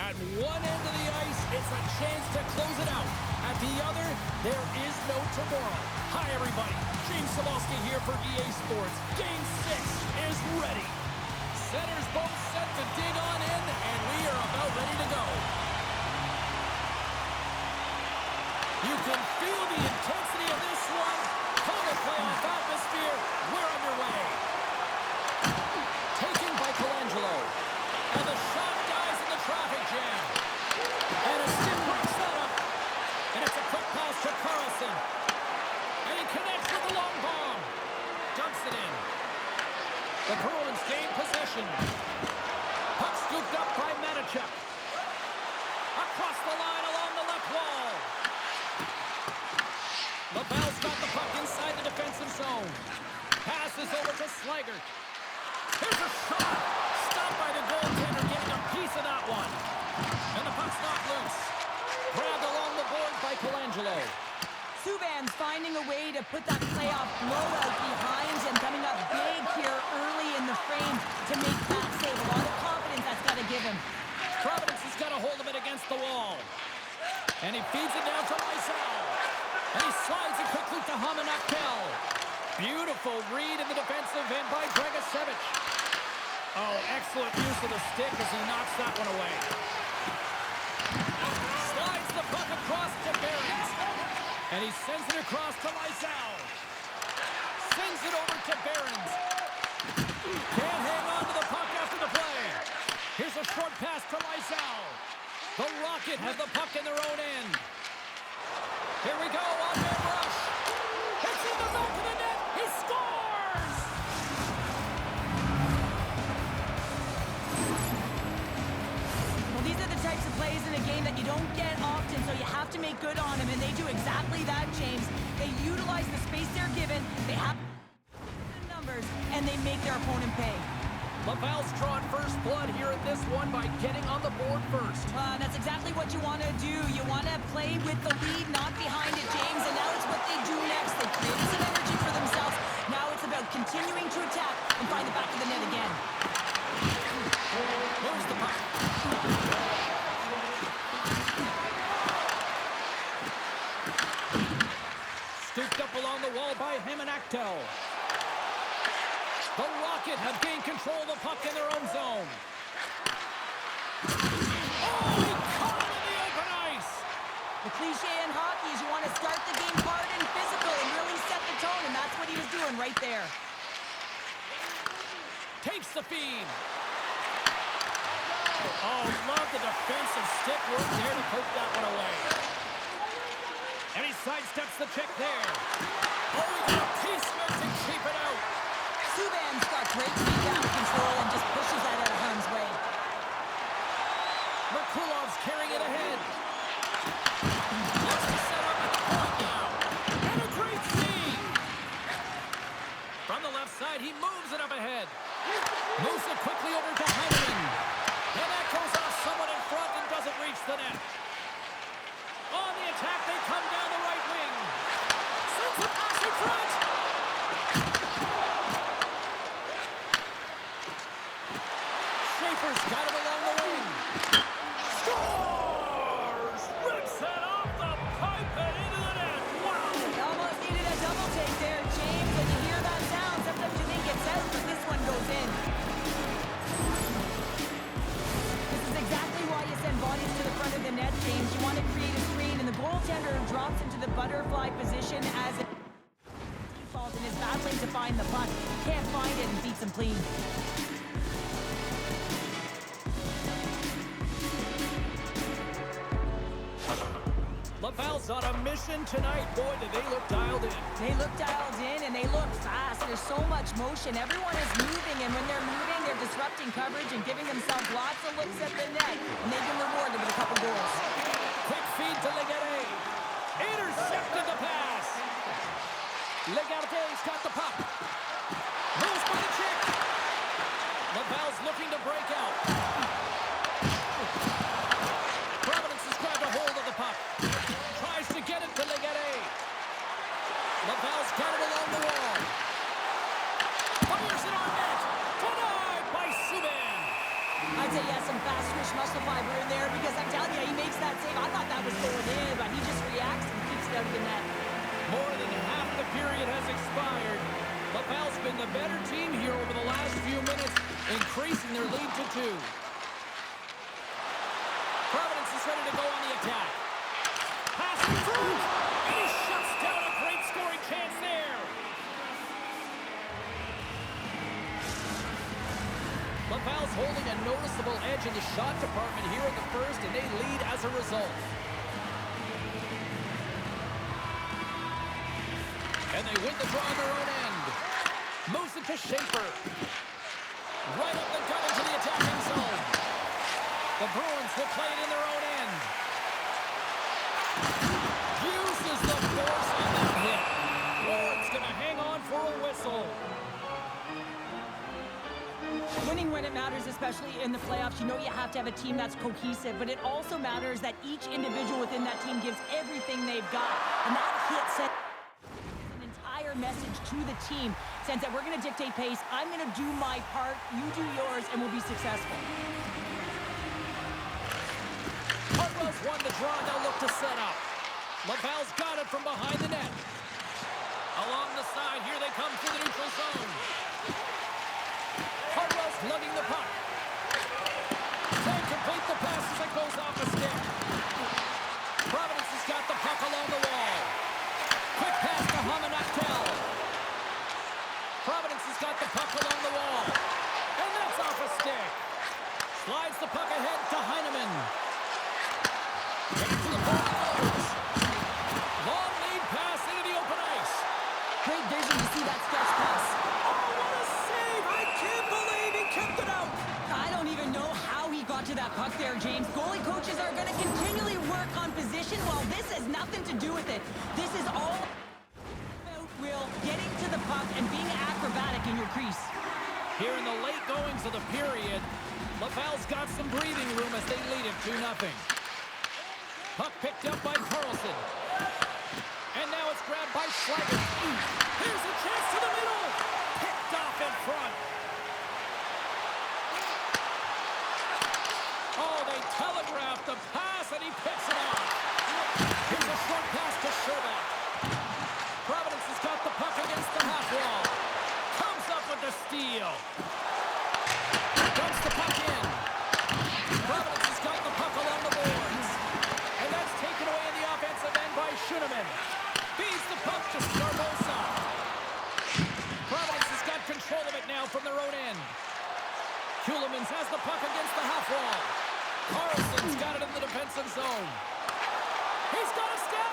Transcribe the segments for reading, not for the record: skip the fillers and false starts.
At one end of the ice, it's a chance to close it out. At the other, there is no tomorrow. Hi, everybody. James Cebulski here for EA Sports. Game 6 is ready. Centers both set to dig on in, and we are about ready to go. You can feel the intensity of this one. Total playoff atmosphere. We're underway. Taken by Colangelo. And the shot dies in the traffic jam. And a stick breaks that up. And it's a quick pass to Carlson. And he connects with the long bomb. Dumps it in. The Bruins gain possession. Puck scooped up by Manichuk. Across the line along the left wall. LaValle's got the puck inside the defensive zone. Passes over to Slaggert. Here's a shot. Stopped by the goaltender, getting a piece of that one. And the puck's knocked loose. Grabbed along the board by Colangelo. Subban's finding a way to put that playoff blowout behind him, coming up big here early in the frame to make that save. A lot of confidence that's got to give him. Providence has got a hold of it against the wall. And he feeds it down to Lysell. And he slides it quickly to Hamanaktel. Beautiful read in the defensive end by Dragicevic. Oh, excellent use of the stick as he knocks that one away. Slides the puck across to Behrens. And he sends it across to Lysell. Sends it over to Behrens. Can't hang on to the puck after the play. Here's a short pass to Lysell. The Rocket have the puck in their own end. Here we go on their rush. It's in the back of the net. He scores! Well, these are the types of plays in a game that you don't get often, so you have to make good on them, and they do exactly that, James. They utilize the space they're given, they have the numbers, and they make their opponent pay. LaValle's drawn first blood here in this one by getting on the board first. That's exactly what you want to do. You want to play with the lead, not behind it, James, and now it's what they do next. They create some energy for themselves. Now it's about continuing to attack and find the back of the net again. Moves the puck. Scooped up along the wall by Hamanaktel. The Rocket have gained control of the puck in their own zone. Oh, he caught him in the open ice! The cliche in hockey is you want to start the game hard and physical and really set the tone, and that's what he was doing right there. Takes the feed. Oh, love the defensive stick work there to poke that one away. And he sidesteps the check there. Oh, he got a piece of it to keep it out. Subban's got great feedback control and just pushes that out of harm's way. Merkulov's carrying it ahead. Looks to set up at the point now. And a great feed. From the left side, he moves it up ahead. Moves it quickly over to Heinemann. And that goes off someone in front and doesn't reach the net. On the attack, they come down the right wing. Sends it pass in front. Schaefer's got it along the wing. Scores! Rips it off the pipe and into the net. Wow! They almost needed a double take there, James. When you hear that sound, sometimes you think it says, but this one goes in. This is exactly why you send bodies to the front of the net, James. You want to create a screen, and the goaltender drops into the butterfly position as it falls and is battling to find the puck. Can't find it and beats him clean. LaValle's on a mission tonight. Boy, did they look dialed in. They look dialed in, and they look fast. There's so much motion. Everyone is moving, and when they're moving, they're disrupting coverage and giving themselves lots of looks at the net, and they've been rewarded with a couple goals. Quick feed to Legare. Intercepted the pass. Legare's got the puck. Moves by the chick. LaValle's looking to break out. Providence has grabbed a hold of the puck. Tries to get it to Legare. LaValle's got it along the wall. Fires it on net. Denied by Subban. I'd say, yes, some fast switch must muscle fiber in there because I'm telling you, he makes that save. I thought that was going in, but he just reacts and keeps it out of the net. More than half the period has expired. LaValle's been the better team here over the last few minutes, increasing their lead to 2. Providence is ready to go on the attack. Passing through, and he shuts down a great scoring chance there. LaValle's holding a noticeable edge in the shot department here in the first, and they lead as a result. And they win the draw on their own end. Moves it to Schaefer. Right up the gut into the attacking zone. The Bruins will play it in their own end. Uses the force on that hit. Ward's going to hang on for a whistle. Winning when it matters, especially in the playoffs, you know you have to have a team that's cohesive, but it also matters that each individual within that team gives everything they've got. And that hit sent an entire message to the team, says that we're going to dictate pace, I'm going to do my part, you do yours, and we'll be successful. Hartwell's won the draw, they'll look to set up. LaValle's got it from behind the net. Along the side, here they come through the neutral zone. Hartwell's lugging the puck. Can't complete the pass as it goes off a stick. Providence has got the puck along the wall. Quick pass to Hamanaktel. Providence has got the puck along the wall. And that's off a stick. Slides the puck ahead to Heineman. Back to the forwards. Long lead pass into the open ice. Great vision to see that stretch pass. What a save! I can't believe he kept it out! I don't even know how he got to that puck there, James. Goalie coaches are going to continually work on position while this has nothing to do with it. This is all about Will getting to the puck and being acrobatic in your crease. Here in the late goings of the period, LaValle's got some breathing room as they lead it 2-0. Puck picked up by Carlson. And now it's grabbed by Schleicher. Here's a chance to the middle. Picked off in front. Oh, they telegraphed the pass, and he picks it off. Here's a short pass to Sherbak. Providence has got the puck against the half wall. Comes up with the steal. Dumps the puck in. Providence has got the puck along the boards. And that's taken away in the offensive end by Schuneman. Feeds the puck to Scarbosa. Providence has got control of it now from their own end. Kuhlemans has the puck against the half wall. Carlson's got it in the defensive zone. He's got a step.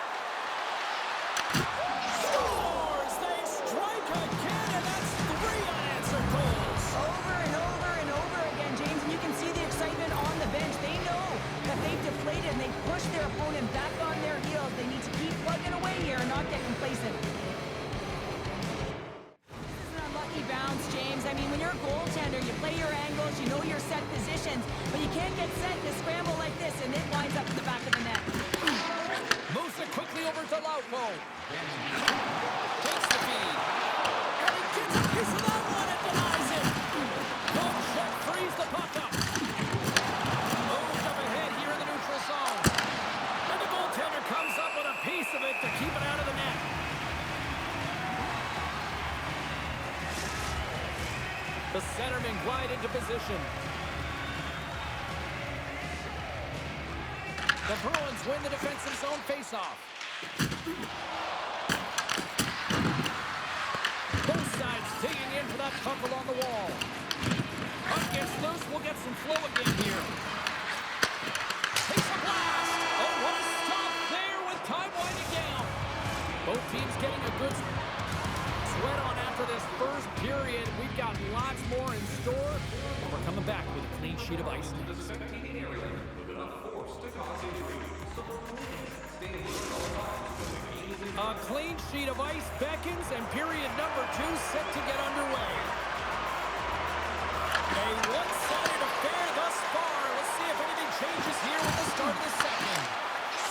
Scores! They strike again, and that's 3 unanswered goals. Over and over and over again, James, and you can see the excitement on the bench. They know that they've deflated and they push their opponent back on their heels. They need to keep plugging away here and not get complacent. This is an unlucky bounce, James. I mean, when you're a goaltender, you play your angles, you know your set positions, but you can't get set in a scramble like this, and it winds up in the back of the net. Moves it quickly over to Lauko. Takes the feed. And he gets a piece of that one and denies it. Goal check frees the puck up. Moved up ahead here in the neutral zone. And the goaltender comes up with a piece of it to keep it out of the net. The centermen glide into position. The Bruins win the defensive zone faceoff. Both sides digging in for that puck along the wall. Puck gets loose. We'll get some flow again here. Takes a blast. Oh, what a stop there with time winding down. Both teams getting a good sweat on after this first period. We've got lots more in store. And we're coming back with a clean sheet of ice next. A clean sheet of ice beckons, and period number 2 set to get underway. A one-sided affair thus far. Let's see if anything changes here with the start of the second.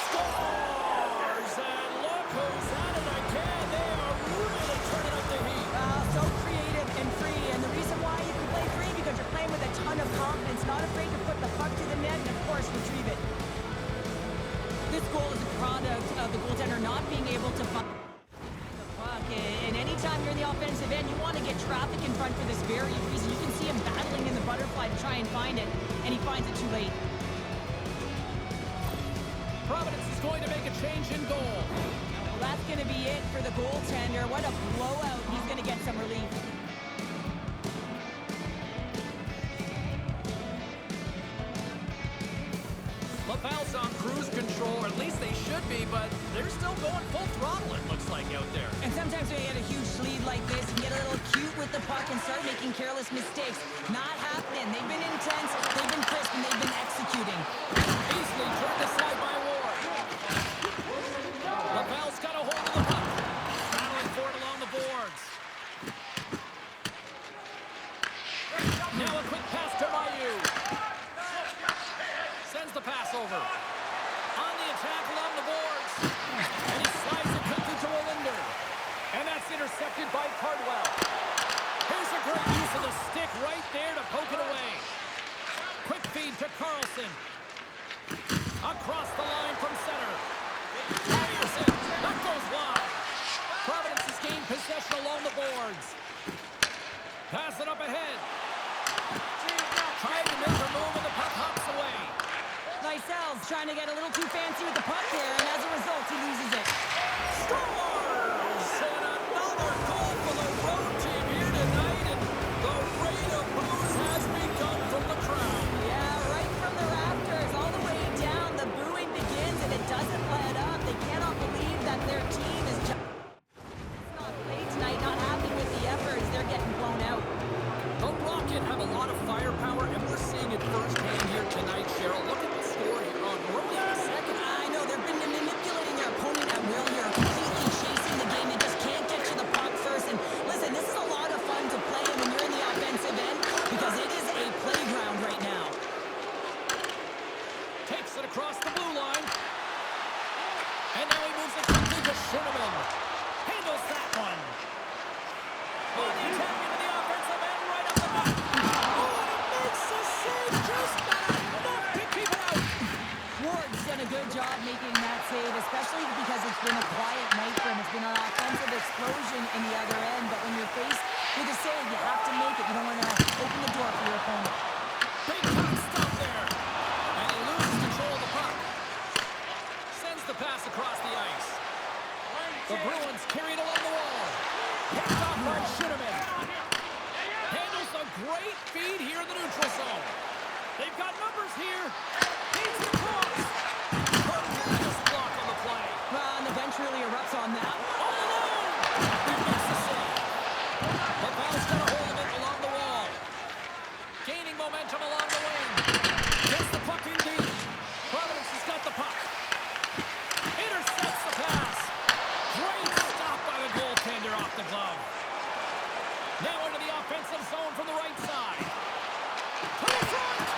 Scores! And look who's at it again. They are really turning up the heat. So creative and free, and the reason why you can play free because you're playing with a ton of confidence, not afraid to put the puck to the net, and and find it, and he finds it too late. Providence is going to make a change in goal. Well, that's going to be it for the goaltender. What a blowout. He's going to get some relief. LaValle's on cruise control, or at least they should be, but they're still going full throttle, it looks like, out there. And sometimes when you get a huge lead like this, you get a little cute with the puck and start making careless mistakes. Not happening. They've been intense, they've been crisp, and they've been executing. Easily turned aside by Ward. LaValle's got a hold of the puck. Battling for it along the boards. Now a quick pass to Mayu. Sends the pass over. On the attack along the boards. And he slides it quickly to Olinder. And that's intercepted by Cardwell. Here's a great use of the stick right there to poke it away. Quick feed to Carlson. Across the line from center. Fires it. That goes wide. Providence has gained possession along the boards. Pass it up ahead. Trying to make a move and the puck hops away. Lysel's trying to get a little too fancy with the puck there, and as a result, he loses it. Scores! And another goal for the road team here tonight, and the rain of boos has begun from the crowd. Yeah, right from the rafters, all the way down, the booing begins, and it doesn't let up. They cannot believe that their team is just not played tonight, not happy with the efforts. They're getting blown out. The Rocket have a lot of firepower, and we're seeing it firsthand here tonight, Cheryl. Look at the score here on early in the second. I know, they've been manipulating their opponent at will here, completely chasing the game. They just can't get to the puck first. And listen, this is a lot of fun to play when you're in the offensive end because it is a playground right now. Takes it across the blue line. And now he moves it quickly to Shinneman. Handles that one. On the attack into the offensive end, right up the back. Oh, and it makes the save just not enough to keep it out. Ward's done a good job making that save, especially because it's been a quiet night for him. It's been an offensive explosion in the other end, but when you're faced with a save, you have to make it. You don't want to open the door for your opponent. Big time stop there. And he loses control of the puck. Sends the pass across the ice. The Bruins carry it along the wall. Picked off by Shinneman. Handles a great feed here in the neutral zone. They've got numbers here. Feeds the cross. Tremendous block on the play. And the bench really erupts on that. All alone. He makes the save. LaValle's got a hold of it along the wall. Gaining momentum along the wing. Gets the puck in deep. Providence has got the puck. Intercepts the pass. Great stop by the goaltender off the glove. Now into the offensive zone from the right side. To the front.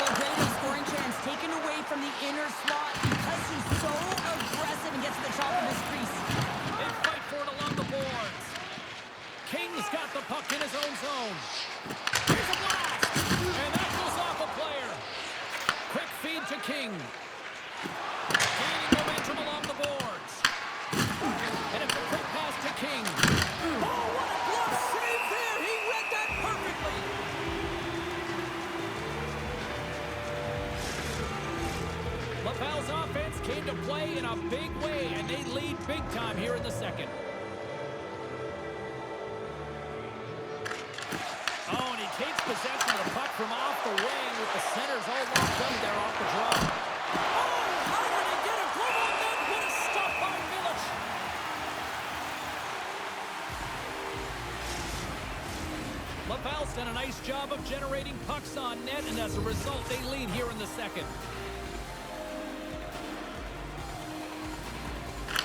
Well, great scoring chance taken away from the inner slot because he's so aggressive and gets to the top of his crease. They fight for it along the boards. King's got the puck in his own zone. Here's a blast. And that goes off a player. Quick feed to King. Gaining momentum along the boards. And it's a quick pass to King. Oh, what a glove save there. He read that perfectly. LaValle's offense came to play in a big way, and they lead big time here in the second. Oh, and he takes possession of the puck from off the wing with the centers all locked up there off the draw. Oh, how did he get a glove on that? What a stop by Village. LaValle's done a nice job of generating pucks on net, and as a result, they lead here in the second.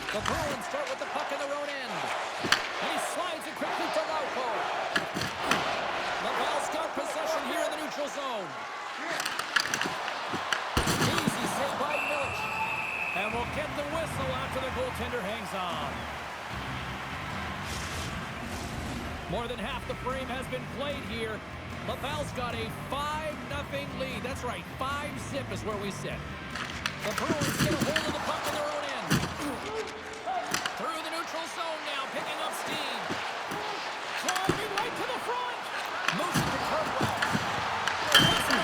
The Bruins start with the puck in their own end. And he slides it quickly to Lauko. LaValle's got possession here in the neutral zone. Easy save by Milch. And we'll get the whistle after the goaltender hangs on. More than half the frame has been played here. LaValle's got a 5-0 lead. That's right, 5-zip is where we sit. The Bruins get a hold of the puck in their own end. Through the neutral zone now, picking up steam. Driving right to the front. Moves it to Cardwell. Gets it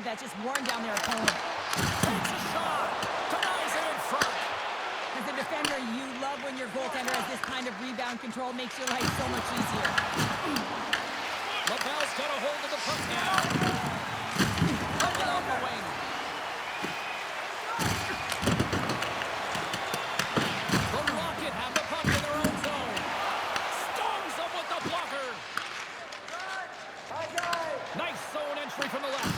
defensive that's just worn down their opponent. Takes a shot. Denies it in front. As a defender, you love when your goaltender has this kind of rebound control. Makes your life so much easier. LaValle's got a hold of the puck now. Up and off the wing. The Rocket have the puck in their own zone. Storms them with the blocker. Nice zone entry from the left.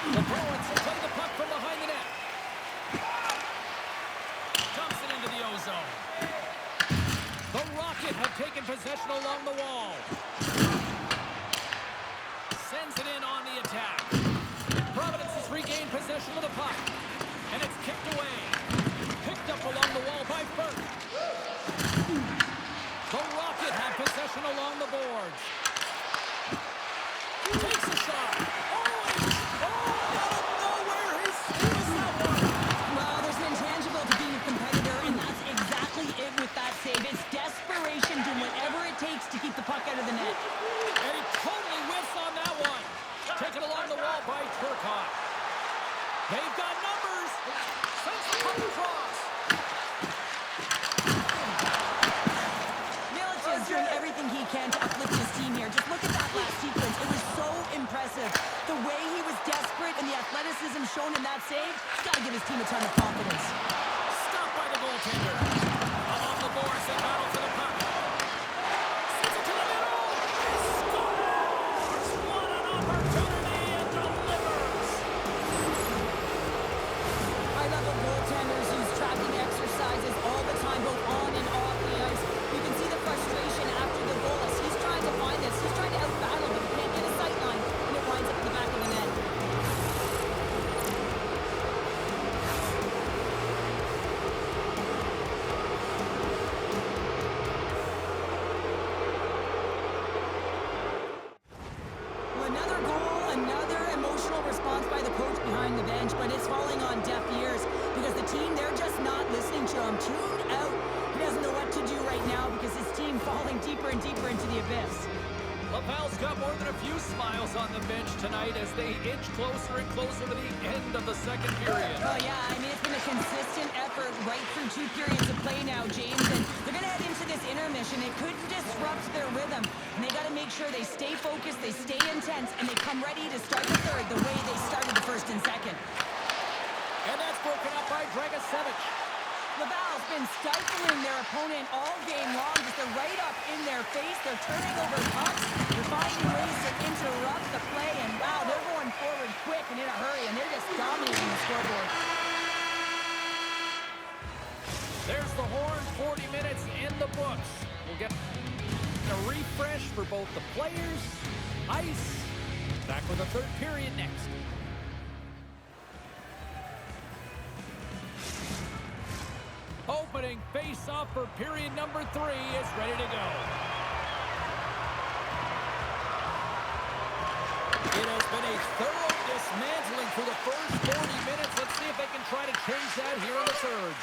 The Bruins will play the puck from behind the net. Dumps it into the ozone. The Rocket have taken possession along the wall. Sends it in on the attack. Providence has regained possession of the puck. And it's kicked away. Picked up along the wall by Burke. The Rocket have possession along the boards. Takes a shot. Out of nowhere, he steals that one. Well, there's an intangible to being a competitor, and that's exactly it with that save. It's desperation, doing whatever it takes to keep the puck out of the net. And he totally whiffs on that one. Taken along the wall by Turcotte. They've got numbers. Sends the puck across. Milic is doing everything he can to uplift his team here. Just look at that last sequence. It was so impressive. The way he was desperate and the athleticism shown in that save, he's got to give his team a ton of confidence. Stopped by the goaltender. Along the boards, they battle for the puck. Sends it to the middle. He scores! What an opportunity and delivers. I love the goaltenders use tracking exercises all the time, both on and off the ice. You can see the frustration after the goal as he's trying to find this. He's trying to out-battle, but he can't get a sight line, and it winds up in the back of the net. Well, another goal, another emotional response by the coach behind the bench, but it's falling on deaf ears because the team, they're just not listening to him. Tuned out. He doesn't know what to do right now because his team falling deeper and deeper into the abyss. LaValle's got more than a few smiles on the bench tonight as they inch closer and closer to the end of the second period. Oh, yeah, I mean, it's been a consistent effort right through 2 periods of play now, James, and they're going to head into this intermission. It could disrupt their rhythm, and they got to make sure they stay focused, they stay intense, and they come ready to start the third the way they started the first and second. And that's broken up by Dragicevic. LaValle's been stifling their opponent all game long. Just they're right up in their face. They're turning over pucks. They're finding ways to interrupt the play. And wow, they're going forward quick and in a hurry. And they're just dominating the scoreboard. There's the horn. 40 minutes in the books. We'll get a refresh for both the players, ice. Back with the third period next. Opening face-off for period number 3 is ready to go. It has been a thorough dismantling for the first 40 minutes. Let's see if they can try to change that here in the third.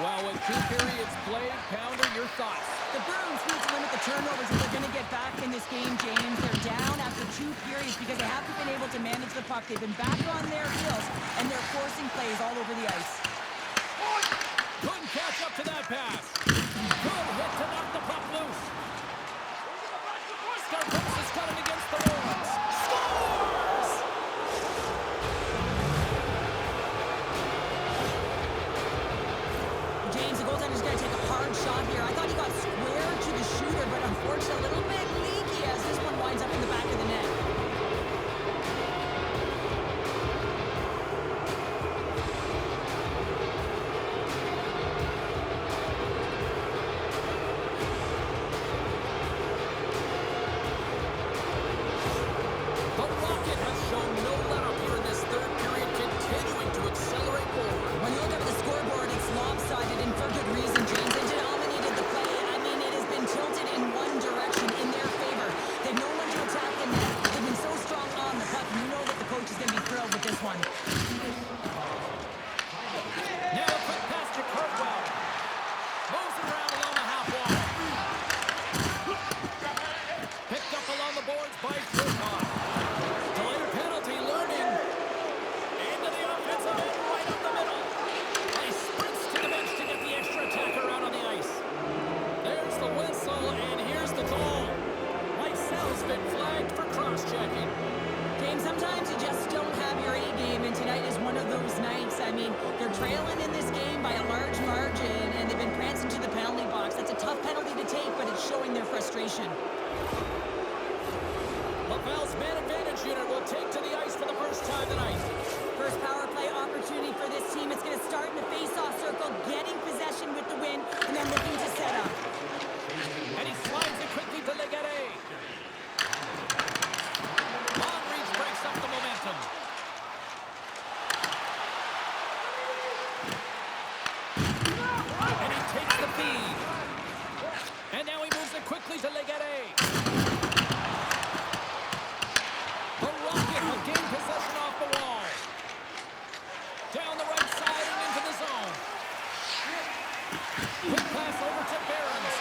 Well, with 2 periods played, Pounder, your thoughts? The Bruins need to limit the turnovers if they're going to get back in this game, James. They're down after 2 periods because they haven't been able to manage the puck. They've been back on their heels, and they're forcing plays all over the ice. Couldn't catch up to that pass. Good hit to knock the puck loose. Scarpus is cutting against the Bruins. Scores! James, the goaltender's going to take a hard shot here. I thought he got square to the shooter, but unfortunately a little bit leaky as this one winds up in the back of the net. been flagged for cross-checking. James, sometimes you just don't have your A game, and tonight is one of those nights. I mean, they're trailing in this game by a large margin, and they've been prancing to the penalty box. That's a tough penalty to take, but it's showing their frustration. LaValle's man advantage unit will take to the ice for the first time tonight. First power play opportunity for this team. It's going to start in the face-off circle, getting possession with the win, and then looking to set up. And he slides it quickly to Legere. Long reach breaks up the momentum. And he takes the feed. And now he moves it quickly to Legere. The Rocket will gain possession off the wall. Down the right side and into the zone. Quick pass over to Behrens.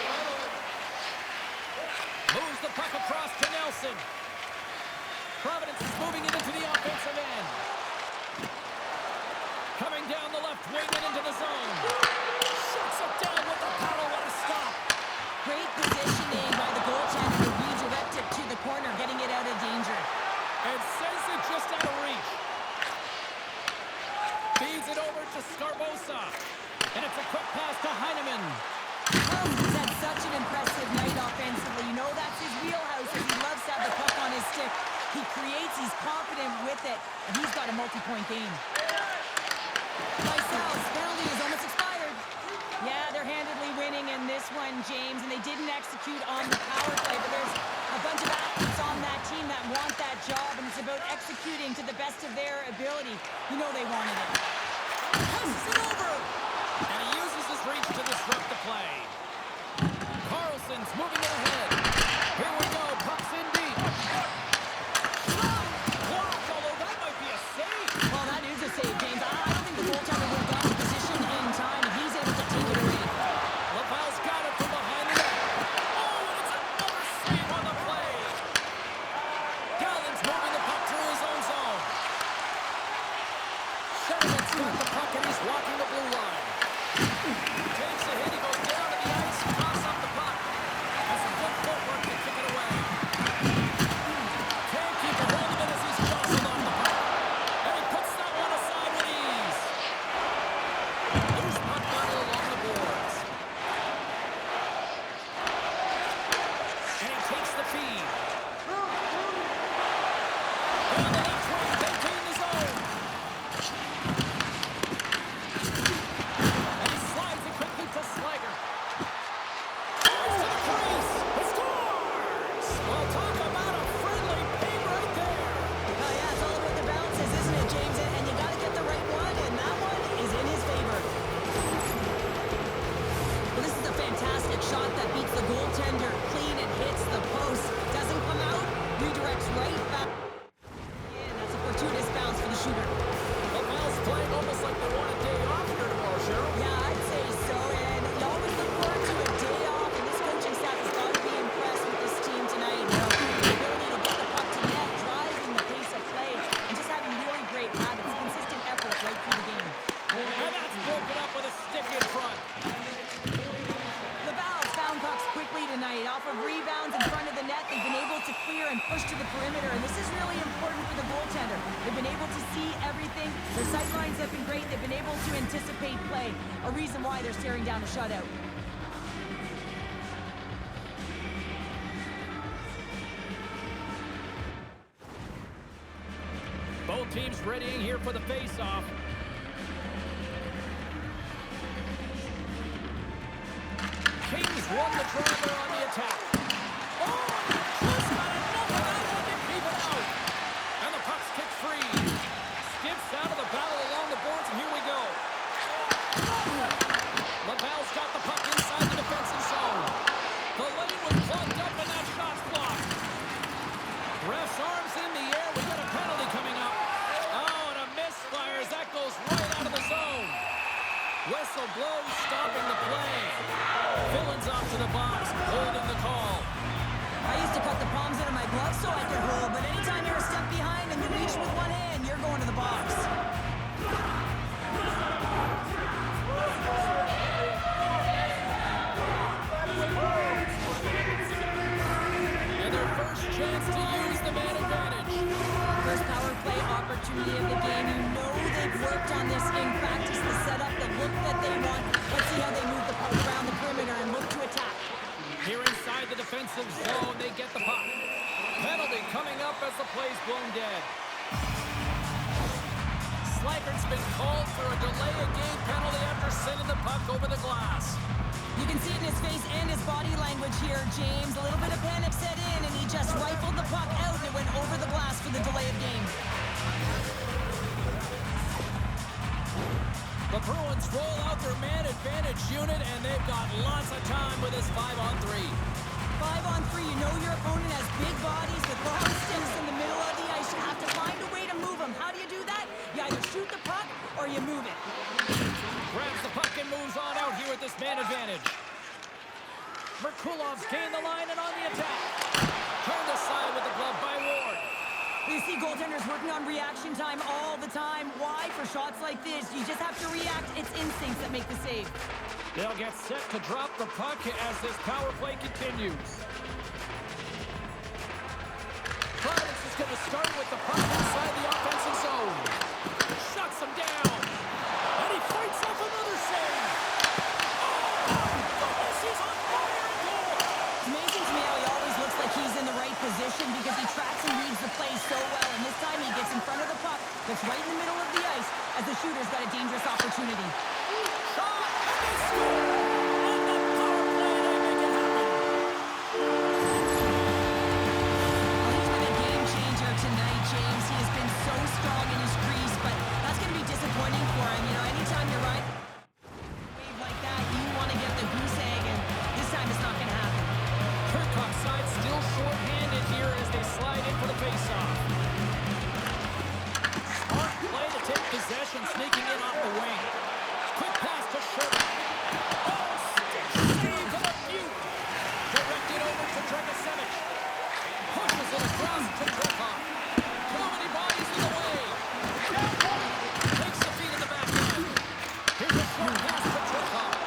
Moves the puck across to Nelson. Providence is moving it into the offensive end. Coming down the left wing and into the zone. Shuts it down with the paddle. What a stop. Great positioning by the goaltender to redirect it to the corner, getting it out of danger. And sends it just out of reach. Feeds it over to Scarbosa. And it's a quick pass to Heineman. Carlson's had such an impressive night offensively. You know that's his wheelhouse, as he loves to have the puck on his stick. He creates, he's confident with it, and he's got a multi-point game. Lysel's penalty is almost expired. Yeah, they're handedly winning in this one, James, and they didn't execute on the power play, but there's a bunch of athletes on that team that want that job, and it's about executing to the best of their ability. You know they wanted it. Passes it over. And he uses his reach to disrupt the play. Carlson's moving it ahead. Here we go. Puck's in deep. Blocked, although that might be a save. Well, that is a save, James. I don't think the goaltender would have gotten the position in time, and he's able to take it away. LaValle's got it from behind the net. Oh, and it's another save on the play. Gallen's moving the puck through his own zone. Shetterman's got the puck and he's walking the blue line. Takes a hit, he goes down to the ice, toss up the puck. Has some good footwork to kick it away. Can't keep a hold of it as he's jostled off the puck. And he puts that one aside with ease. Loose puck battle along the boards. And he takes the feed. Down the left wing, they gain the zone. And he slides it quickly to Slager. Drives to the crease. He scores! Well, talk about a friendly pain right there. Oh, yeah, it's all about the bounces, isn't it, James? And you got to get the right one, and that one is in his favor. Well, this is a fantastic shot that beats the goaltender clean and hits the post. Doesn't come out, redirects right back. And that's a fortuitous bounce for the shooter. LaValle's playing almost like they want a day off here tomorrow, Cheryl. Yeah, I'd say so, and you always look forward to a day off, and this coaching staff has got to be impressed with this team tonight. You know, the ability to get the puck to net, driving the pace of play, and just having really great habits, consistent effort right through the game. And that's broken up with a stick in front. Laval's found pucks quickly tonight. Off of rebounds in front of the net, they've been able to clear and push to the perimeter, and this is really important for the goaltender. They've been able to see everything. Their sight lines have been great. They've been able to anticipate play, a reason why they're staring down a shutout. Both teams readying here for the face-off. Kings won the draw there on the attack. Oh, just got enough of that one to keep it out. And the puck's kicked free. Skips out of the battle along the boards, and here we go. LaValle's got the puck inside the defensive zone. The lane was plugged up, and that shot's blocked. Ref's arms in the air. We got a penalty coming up. Oh, and a misfire as that goes right out of the zone. Whistle blows, stopping the play. Villains off to the box, holding the call. I used to cut the palms out of my gloves so I could hold, but anytime you're a step behind and you reach with one hand, you're going to the box. And their first chance to use the man advantage. First power play opportunity of the game. You know they've worked on this in practice, the setup, the look that they want. Let's see how they move the puck around the perimeter and look to attack. Here inside the defensive zone, they get the puck. Penalty coming up as the play's blown dead. Slikert's been called for a delay of game penalty after sending the puck over the glass. You can see it in his face and his body language here, James. A little bit of panic set in, and he just rifled the puck out, and it went over the glass for the delay of game. The Bruins roll out their man advantage unit, and they've got lots of time with this 5-on-3. 5-on-3, you know your opponent has big bodies with long sticks in the middle of the ice. You have to find a way to move them. How do you do that? You either shoot the puck or you move it. Grabs the puck and moves on out here with this man advantage. Merkulov's gained the line and on the attack. Turned aside with the glove by Ward. You see goaltenders working on reaction time all the time. Why? For shots like this, you just have to react. It's instincts that make the save. They'll get set to drop the puck as this power play continues. Providence is going to start with the puck inside the offensive zone. Shuts him down. And he fights off another save. Oh, goodness, he's on fire in goal. It's amazing to me how he always looks like he's in the right position because he tracks and reads the play so well. And this time he gets in front of the puck that's right in the middle of the ice as the shooter's got a dangerous opportunity. Shot, and they score. On the power play, they make it happen. Well, he's been a game changer tonight, James. He has been so strong in his crease, but that's going to be disappointing for him. You know, anytime you're right wave like that, you want to get the goose egg, and this time it's not going to happen. Kirkhoff's side still short-handed here as they slide in for the faceoff. Smart play to take possession, sneaking in off the wing. Quick pass to Sherman. Oh, stick save to the mute. Directed over to Dragicevic. Pushes it across to Kirkhoff. Too many bodies in the way. Takes the feet in the back end. Here's a short pass to Kirkhoff.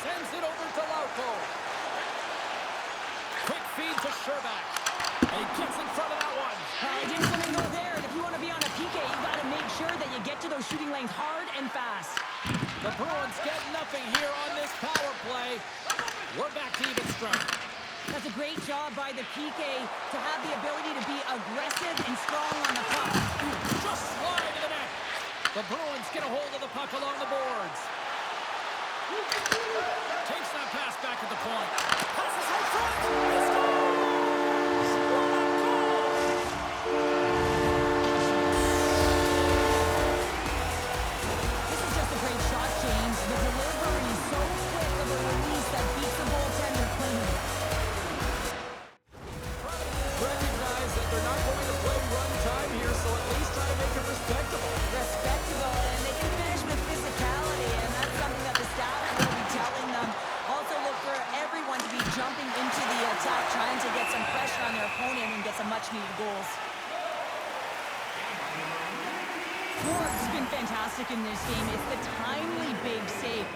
Sends it over to Lauko. Quick feed to Sherbak. And he gets in front of that one. He didn't want to go there, and if you want to be on a PK, you got to make sure that you get to those shooting lanes hard and fast. The Bruins get nothing here on this power play. We're back to even strength. That's a great job by the PK to have the ability to be aggressive and strong on the puck. Just slide to the net. The Bruins get a hold of the puck along the boards. Takes that pass back at the point. Passes right front. He scores! What a goal! This is just a great shot, James. The delivery is so quick of a release that beats the goaltender clean. Recognize that they're not going to play run time here, so at least try to make it respectable. Respectable, and they can finish with physicality, and that's something that the staff will be telling them. Also look for everyone to be jumping into the attack, trying to get some pressure on their opponent and get some much-needed goals. Forbes has been fantastic in this game. It's the timely big save.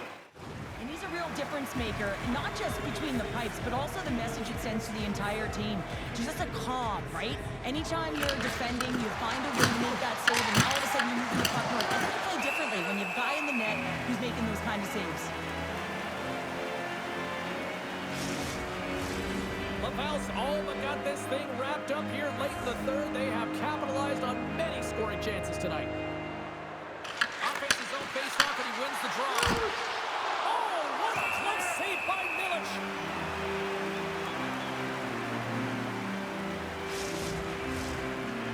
And he's a real difference maker, not just between the pipes, but also the message it sends to the entire team. Just a calm, right? Anytime you're defending, you find a way to make that save, and all of a sudden you move the puck north. It's going to play differently when you have a guy in the net who's making those kind of saves. Laval's all but got this thing wrapped up here late in the third. They have capitalized on many scoring chances tonight. Offenses zone face-off, and he wins the draw. Oh, what a close save by Milic.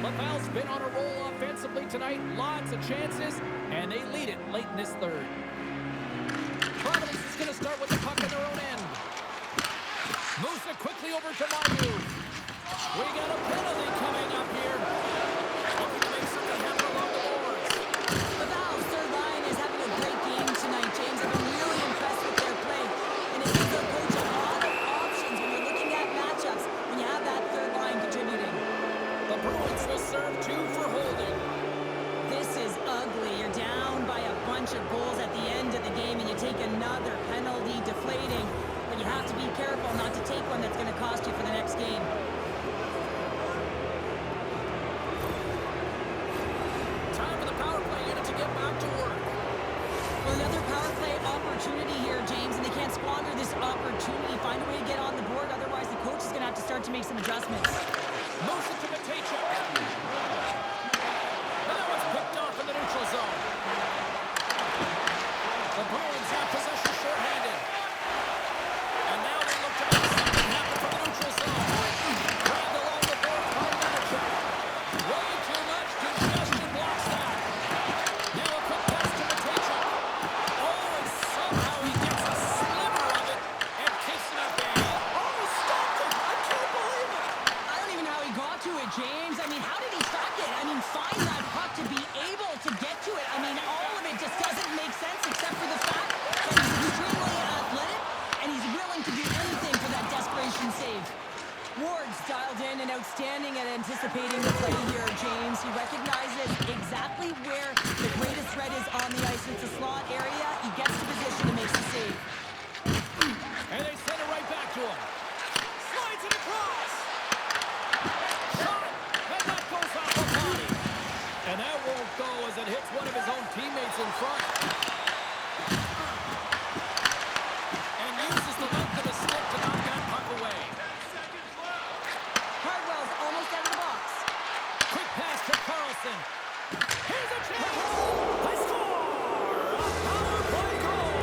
Laval's been on a roll offensively tonight. Lots of chances, and they lead it late in this third. Providence is going to start with the puck in their own end. Moves it quickly over to Mayu. We got a penalty coming up here. Looking to make something happen along the boards. Laval's third line is having a great game tonight, James. I've been really impressed with their play. And it gives their coach a lot of options when you're looking at matchups when you have that third line contributing. The Bruins will serve 2 for holding. This is ugly. You're down by a bunch of goals at the end of the game, and you take another penalty, deflating. But you have to be careful not to take one that's going to cost you for the next game. start to make some adjustments. Moves it to Matejchuk. And that was picked off in the neutral zone. The Bruins have possession shorthanded. And now they look to make something happen from the neutral zone. Grabbed along the boards by Matejchuk. Way too much congestion blocks that. Now a quick pass to Matejchuk. Oh, and somehow he gets a sliver of it and kicks it up there. Oh, stopped it! I can't believe it! I don't even know how he got to it, James. I mean, how did he stop it? I mean, find that puck to be able to get to it. I mean, all of it just doesn't make sense except for the fact that he's extremely athletic and he's willing to do anything for that desperation save. Ward's dialed in and outstanding at anticipating the play here, James. He recognizes exactly where the greatest threat is on the ice. It's a slot area. He gets to position and makes the save. And they send it right back to him. Slides it across. Shot. And that goes off the body. And that won't go as it hits one of his own teammates in front. And uses the length of his stick to knock that puck away. Hardwell's almost out of the box. Quick pass to Carlson. Here's a chance. They score. A power play goal.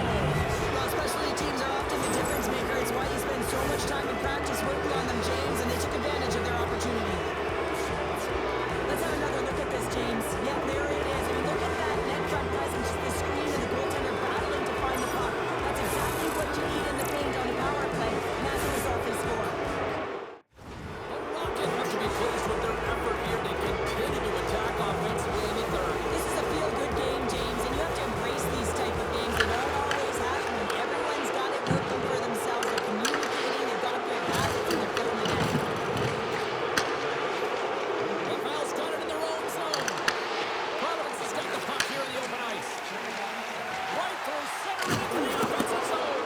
Well, specialty teams are often the difference maker. It's why you spend so much time in practice working on them, James, and they took advantage of their opportunity. Let's have another look at this, James. Yep, there it is. I mean, look at that net front presence, the screen and the goaltender battling to find the puck. That's exactly what you need in the paint on a power play, and as a result, they score. The Rockets have to be pleased with their effort here. They continue to attack offensively in the third. This is a feel-good game, James, and you have to embrace these type of games. They don't always happen when everyone's got it working for themselves. They're communicating, they've got good habits, and they're putting it in. The Pals got it in their own zone. Providence has got the puck here in the open ice. Right through center into the offensive zone.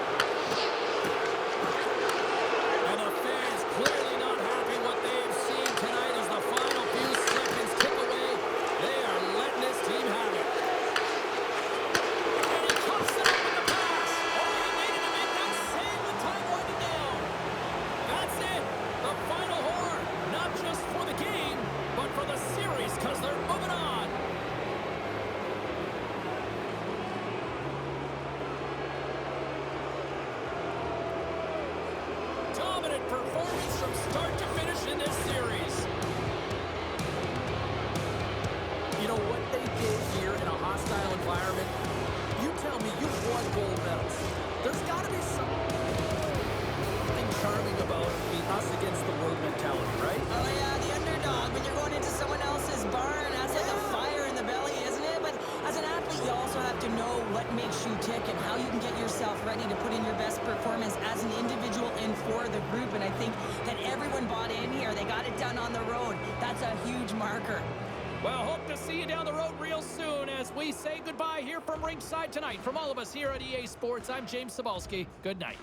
And the fans clearly not happy what they've seen tonight as the final few seconds tick away. They are letting this team have it. And he cuffs it up with the pass. Oh, he needed to make that save with time winding down. That's it. The final horn. Not just for the game, but for the series, because they're moving on. Dominant performance from start to finish in this series. You know what they did here in a hostile environment? You tell me you've won gold medals. There's got to be something charming about the us against the world mentality, right? Oh, yeah, the underdog. When you're going into someone else's barn, that's like a fire in the belly, isn't it? But as an athlete, you also have to know what makes you tick and how you can get yourself ready to put in your best performance as an individual and for the group. And I think that everyone bought in here. They got it done on the road. That's a huge marker. Well, hope to see you down the road real soon as we say goodbye here from ringside tonight. From all of us here at EA Sports, I'm James Cebulski. Good night.